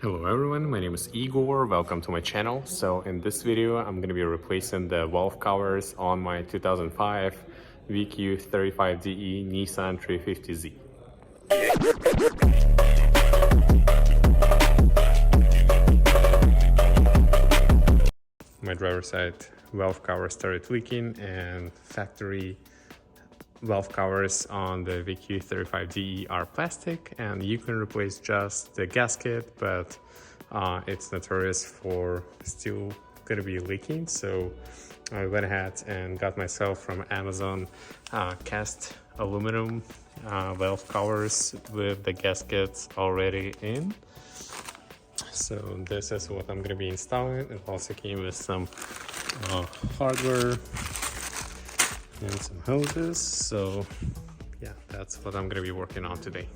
Hello everyone, my name is Igor, welcome to my channel. So in this video I'm going to be replacing the valve covers on my 2005 VQ35DE Nissan 350Z. My driver's side valve cover started leaking, and factory valve covers on the VQ35DE are plastic, and you can replace just the gasket, but it's notorious for still gonna be leaking. So I went ahead and got myself from Amazon cast aluminum valve covers with the gaskets already in. So this is what I'm gonna be installing. It also came with some hardware and some hoses. So yeah, that's what I'm gonna be working on today.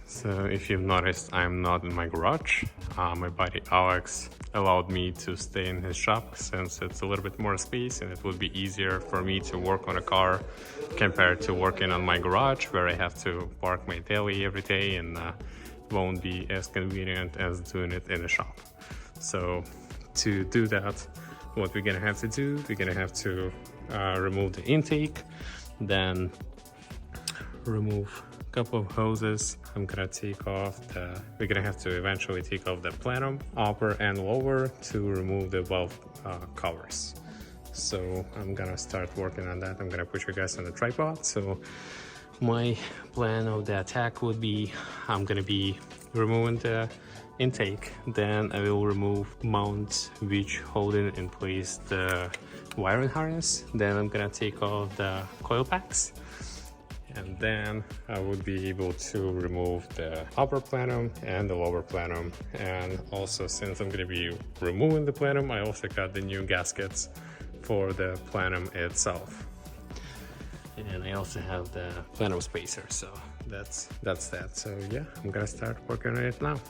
So if you've noticed, I'm not in my garage. My buddy Alex allowed me to stay in his shop since it's a little bit more space and it would be easier for me to work on a car compared to working on my garage, where I have to park my daily every day and won't be as convenient as doing it in a shop. So to do that, what we're gonna have to do, we're gonna have to remove the intake, then remove a couple of hoses. I'm gonna take off we're gonna have to eventually take off the plenum, upper and lower, to remove the valve covers. So I'm gonna start working on that. I'm gonna put you guys on the tripod. So my plan of the attack would be, I'm gonna be removing the intake, then I will remove mounts which holding in place the wiring harness, then I'm gonna take off the coil packs, and then I would be able to remove the upper plenum and the lower plenum. And also, since I'm gonna be removing the plenum, I also got the new gaskets for the plenum itself. And I also have the plenum spacer, so that's that. So yeah, I'm gonna start working on it now.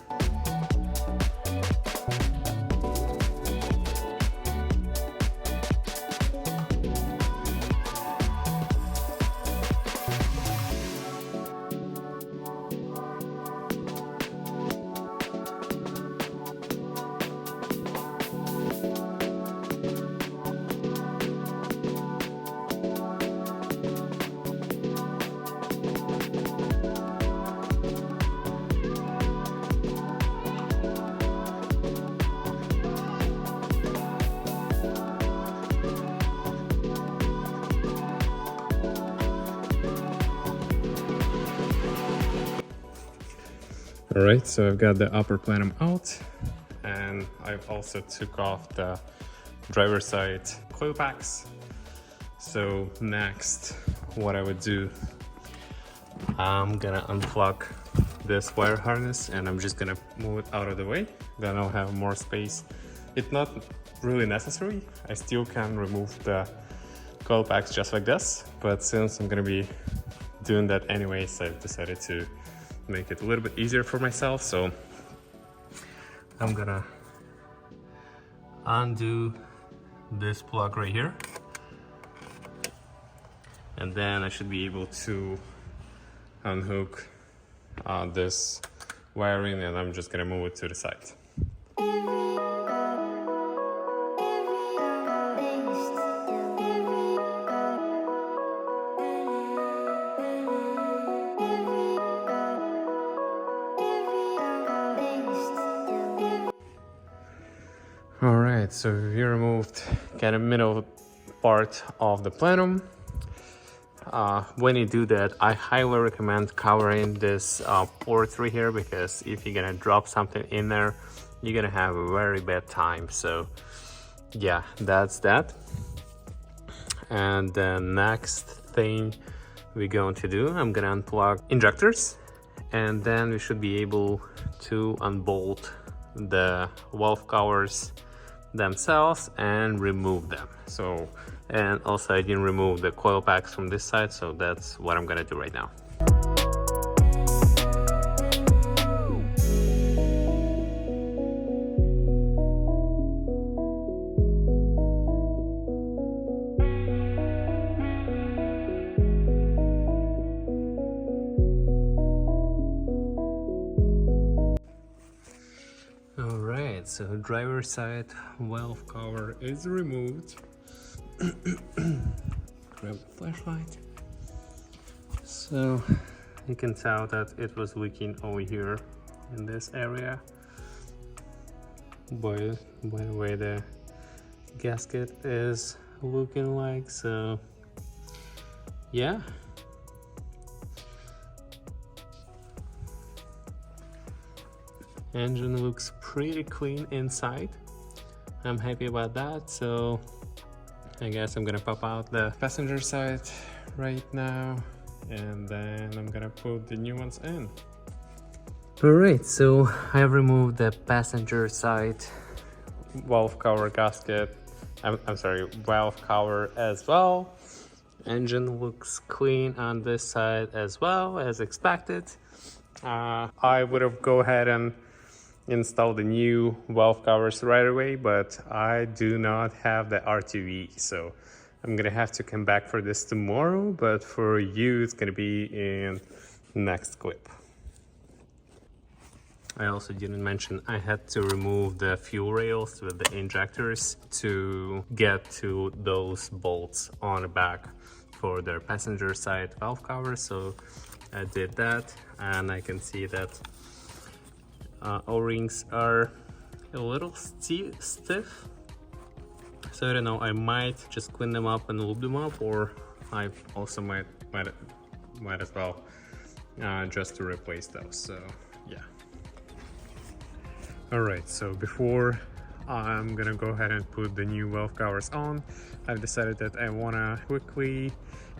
All right, so I've got the upper plenum out, and I've also took off the driver's side coil packs. So next, what I would do, I'm gonna unplug this wire harness and I'm just gonna move it out of the way. Then I'll have more space. It's not really necessary. I still can remove the coil packs just like this, but since I'm gonna be doing that anyways, I've decided to make it a little bit easier for myself. So I'm gonna undo this plug right here, and then I should be able to unhook this wiring, and I'm just gonna move it to the side. All right, so we removed kind of middle part of the plenum. When you do that, I highly recommend covering this port right here, because if you're gonna drop something in there, you're gonna have a very bad time. So yeah, that's that. And the next thing we're going to do, I'm gonna unplug injectors, and then we should be able to unbolt the valve covers themselves and remove them. So, and also I didn't remove the coil packs from this side, so that's what I'm gonna do right now. so driver side valve cover is removed. Grab the flashlight. So you can tell that it was leaking over here in this area by the way the gasket is looking like. So yeah, engine looks pretty clean inside. I'm happy about that. So I guess I'm gonna pop out the passenger side right now, and then I'm gonna put the new ones in. Alright, so I've removed the passenger side valve cover gasket. I'm sorry, valve cover as well. Engine looks clean on this side as well, as expected. I would have go ahead and install the new valve covers right away, but I do not have the RTV, so I'm gonna have to come back for this tomorrow, but for you it's gonna be in next clip. I also didn't mention I had to remove the fuel rails with the injectors to get to those bolts on the back for their passenger side valve cover. So I did that, and I can see that O-rings are a little stiff. So I don't know, I might just clean them up and lube them up, or I also might as well just to replace those. So yeah. Alright, so before I'm gonna go ahead and put the new valve covers on, I've decided that I wanna quickly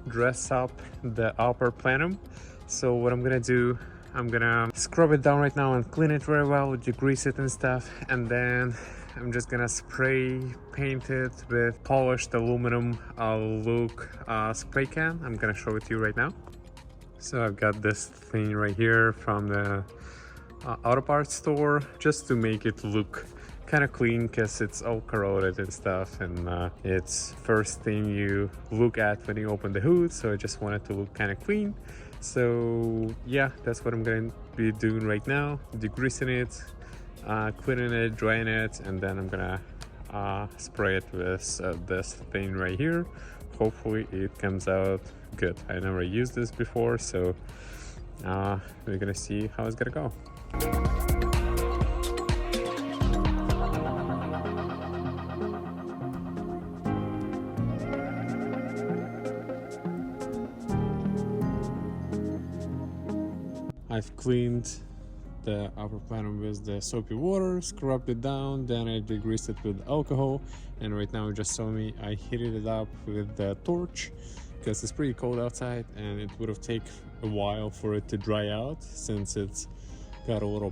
dress up the upper plenum. So what I'm gonna do, I'm gonna scrub it down right now and clean it very well, degrease it and stuff, and then I'm just gonna spray paint it with polished aluminum look spray can. I'm gonna show it to you right now. So I've got this thing right here from the auto parts store, just to make it look kind of clean, because it's all corroded and stuff, and it's first thing you look at when you open the hood, so I just want it to look kind of clean. So yeah, that's what I'm going to be doing right now, degreasing it, cleaning it, drying it, and then I'm gonna spray it with this thing right here. Hopefully it comes out good. I never used this before, so we're gonna see how it's gonna go. I've cleaned the upper plenum with the soapy water, scrubbed it down, then I degreased it with alcohol, and right now you just saw me, I heated it up with the torch because it's pretty cold outside and it would have taken a while for it to dry out since it's got a little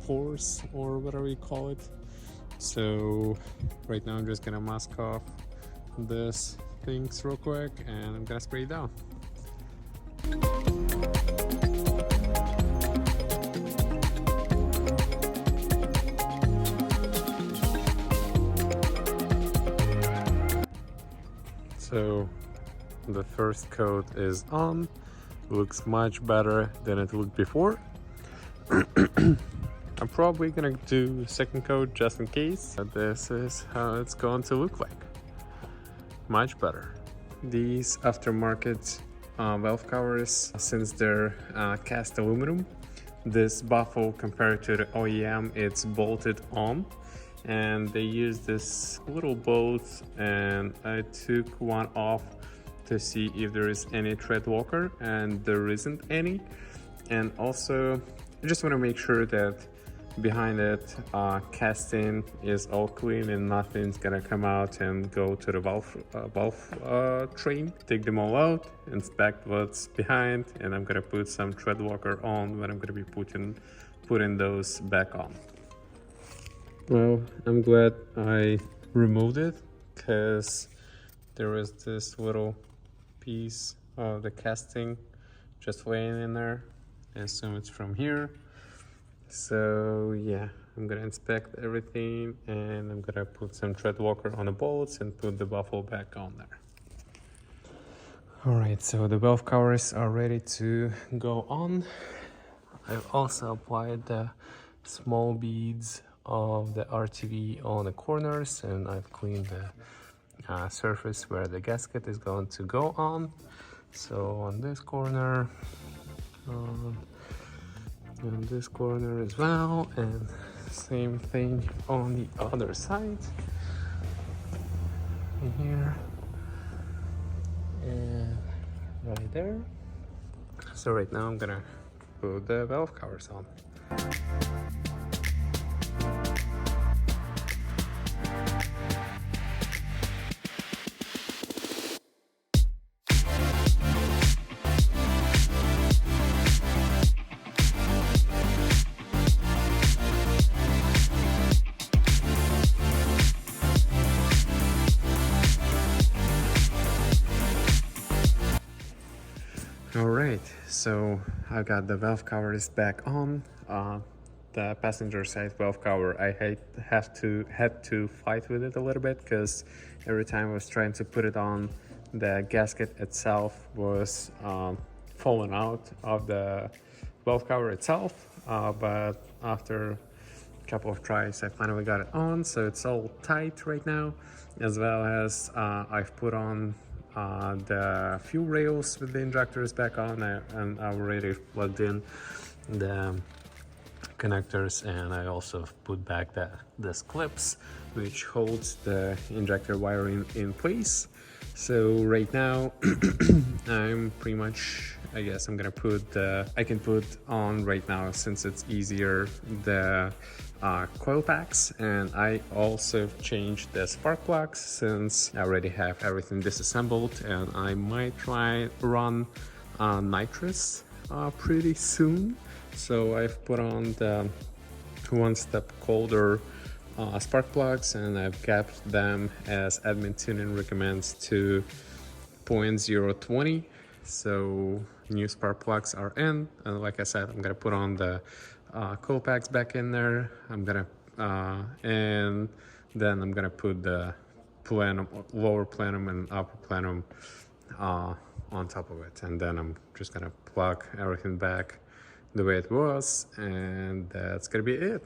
pores or whatever you call it. So right now I'm just gonna mask off this things real quick and I'm gonna spray it down. So the first coat is on, looks much better than it looked before. I'm probably gonna do second coat just in case. This is how it's going to look like. Much better. These aftermarket valve covers, since they're cast aluminum, this baffle compared to the OEM, it's bolted on, and they use this little bolt, and I took one off to see if there is any tread walker, and there isn't any. And also I just want to make sure that behind it casting is all clean and nothing's gonna come out and go to the valve train. Take them all out, inspect what's behind, and I'm gonna put some tread walker on when I'm gonna be putting those back on. Well, I'm glad I removed it, because there was this little piece of the casting just laying in there. I assume it's from here. So yeah, I'm gonna inspect everything and I'm gonna put some tread walker on the bolts and put the baffle back on there. Alright, so the valve covers are ready to go on. I've also applied the small beads of the RTV on the corners, and I've cleaned the surface where the gasket is going to go on. So on this corner, on this corner as well, and same thing on the other side here and right there. So right now I'm gonna put the valve covers on. Alright, so I got the valve covers back on. The passenger side valve cover, I had to fight with it a little bit, because every time I was trying to put it on, the gasket itself was falling out of the valve cover itself. But after a couple of tries, I finally got it on, so it's all tight right now. As well as I've put on the fuel rails with the injectors back on, and I already plugged in the connectors, and I also put back these clips which holds the injector wiring in place. So right now I'm pretty much, I guess I'm gonna put I can put on right now, since it's easier, the coil packs, and I also changed the spark plugs since I already have everything disassembled, and I might try run nitrous pretty soon. So I've put on the one step colder spark plugs, and I've kept them as admin tuning recommends to 0.020. So new spark plugs are in, and like I said, I'm gonna put on the coil packs back in there. I'm gonna and then I'm gonna put the plenum, lower plenum and upper plenum on top of it, and then I'm just gonna plug everything back the way it was, and that's gonna be it.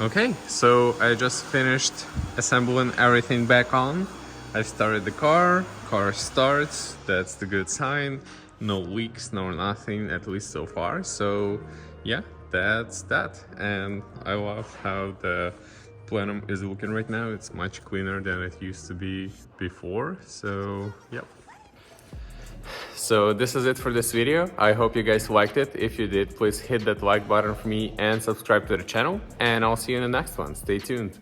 Okay, so I just finished assembling everything back on. I started the car starts, that's the good sign. No leaks, no nothing, at least so far. So yeah, that's that. And I love how the plenum is looking right now. It's much cleaner than it used to be before. So yep. So this is it for this video. I hope you guys liked it. If you did, please hit that like button for me and subscribe to the channel. And I'll see you in the next one. Stay tuned.